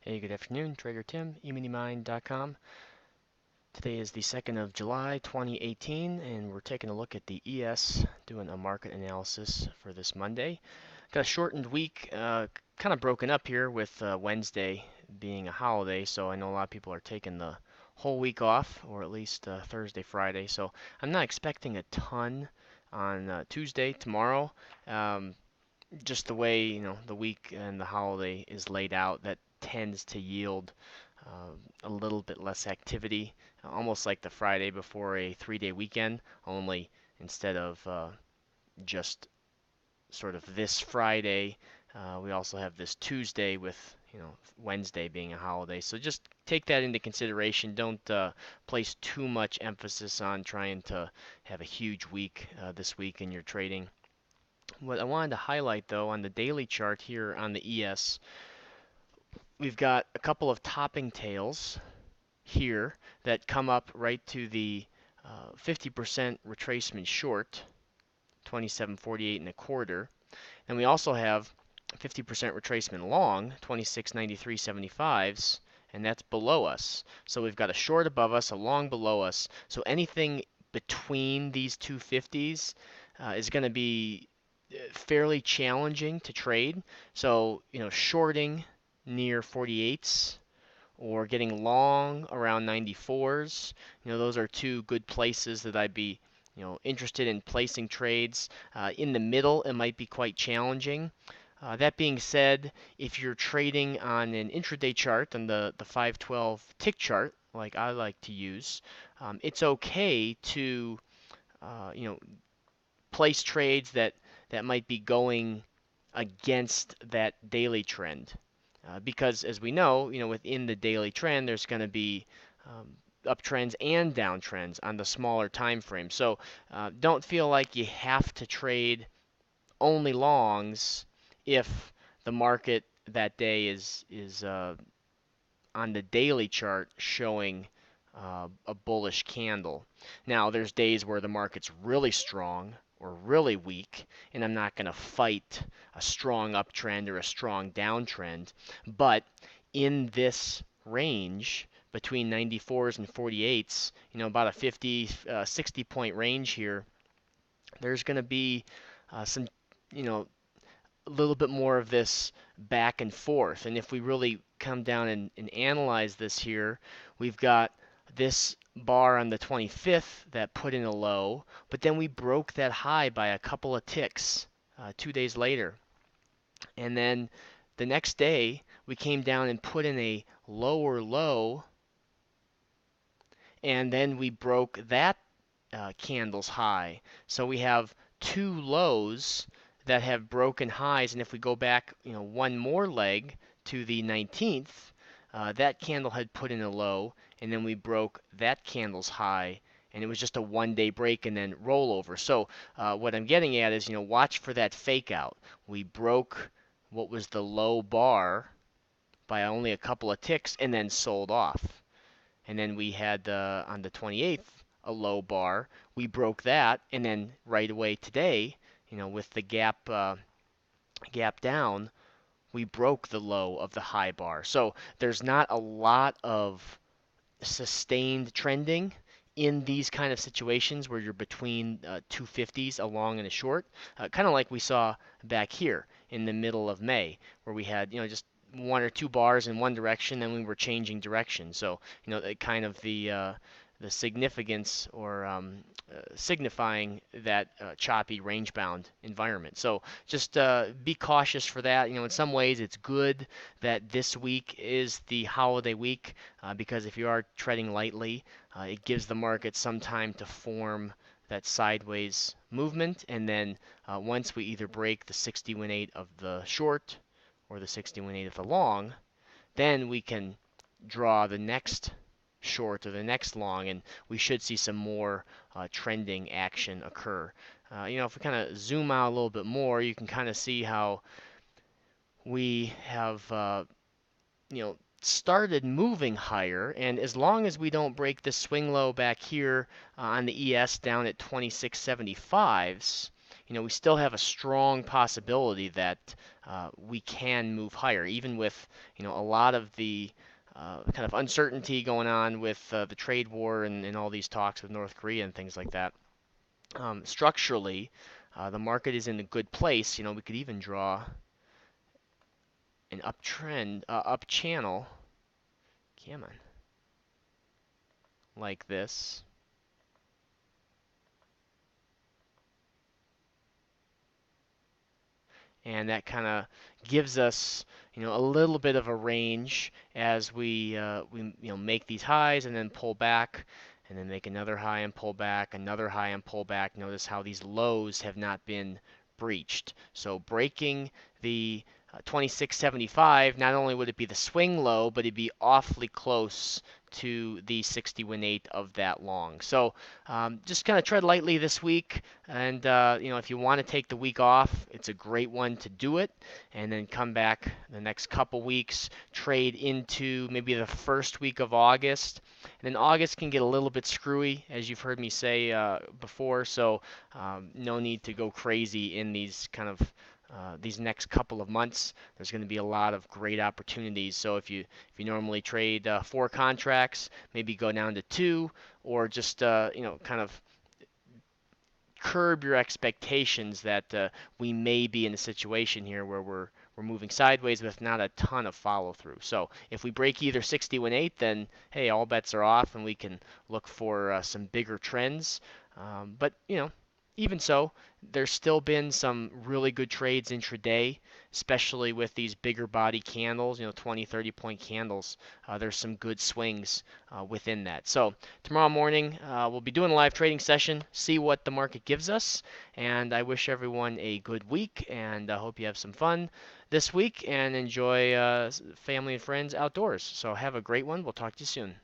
Hey, good afternoon, Trader Tim, eminymine.com. Today is the 2nd of July, 2018, and we're taking a look at the ES, doing a market analysis for this Monday. Got a shortened week, kind of broken up here with Wednesday being a holiday, so I know a lot of people are taking the whole week off, or at least Thursday, Friday. So I'm not expecting a ton on Tuesday, tomorrow. Um, just the way the week and the holiday is laid out, that tends to yield a little bit less activity, almost like the Friday before a 3-day weekend. Only instead of just sort of this Friday, we also have this Tuesday with Wednesday being a holiday. So just take that into consideration. Don't place too much emphasis on trying to have a huge week this week in your trading. What I wanted to highlight though on the daily chart here on the ES, we've got a couple of topping tails here that come up right to the 50% retracement short, 27.48 and a quarter. And we also have 50% retracement long, 26.93.75s, and that's below us. So we've got a short above us, a long below us. So anything between these two 50s is going to be fairly challenging to trade. So, shorting near 48s or getting long around 94s, those are two good places that I'd be, interested in placing trades. In the middle, it might be quite challenging. That being said, if you're trading on an intraday chart, on the 512 tick chart, like I like to use, it's okay to, you know, place trades that might be going against that daily trend. Because as we know, within the daily trend, there's going to be uptrends and downtrends on the smaller time frame. So don't feel like you have to trade only longs if the market that day is on the daily chart showing a bullish candle. Now, there's days where the market's really strong or really weak, and I'm not going to fight a strong uptrend or a strong downtrend. But in this range between 94s and 48s, about a 50, 60 point range here, there's going to be some, you know, a little bit more of this back and forth. And if we really come down and analyze this here, we've got this bar on the 25th that put in a low, but then we broke that high by a couple of ticks 2 days later. And then the next day, we came down and put in a lower low, and then we broke that candle's high. So we have two lows that have broken highs, and if we go back, one more leg to the 19th, that candle had put in a low, and then we broke that candle's high, and it was just a 1-day break and then rollover. So what I'm getting at is, watch for that fake out. We broke what was the low bar by only a couple of ticks and then sold off. And then we had on the 28th a low bar. We broke that, and then right away today, with the gap down, we broke the low of the high bar. So there's not a lot of sustained trending in these kind of situations where you're between 250s, a long and a short, kind of like we saw back here in the middle of May, where we had just one or two bars in one direction, then we were changing direction. So kind of the significance or signifying that choppy range-bound environment. So just be cautious for that. In some ways it's good that this week is the holiday week because if you are treading lightly, it gives the market some time to form that sideways movement, and then once we either break the 61.8 of the short or the 61.8 of the long, then we can draw the next short or the next long, and we should see some more trending action occur. If we kind of zoom out a little bit more, you can kind of see how we have started moving higher, and as long as we don't break this swing low back here on the ES down at 26.75s, we still have a strong possibility that we can move higher, even with a lot of the kind of uncertainty going on with the trade war and all these talks with North Korea and things like that. Structurally, the market is in a good place. We could even draw an uptrend, up channel, come on, like this. And that kind of gives us a little bit of a range as we make these highs and then pull back and then make another high and pull back, another high and pull back. Notice how these lows have not been breached. So breaking the 2675, not only would it be the swing low, but it'd be awfully close to the 60-1/8 of that long. So just kind of tread lightly this week, and if you want to take the week off, it's a great one to do it, and then come back the next couple weeks, trade into maybe the first week of August. And then August can get a little bit screwy, as you've heard me say before, so no need to go crazy in these kind of these next couple of months. There's going to be a lot of great opportunities. So if you normally trade 4 contracts, maybe go down to 2, or just kind of curb your expectations that we may be in a situation here where we're moving sideways with not a ton of follow through. So if we break either 60-1/8, then hey, all bets are off, and we can look for some bigger trends. But even so, there's still been some really good trades intraday, especially with these bigger body candles, 20, 30-point candles. There's some good swings within that. So tomorrow morning, we'll be doing a live trading session, see what the market gives us, and I wish everyone a good week, and I hope you have some fun this week and enjoy family and friends outdoors. So have a great one. We'll talk to you soon.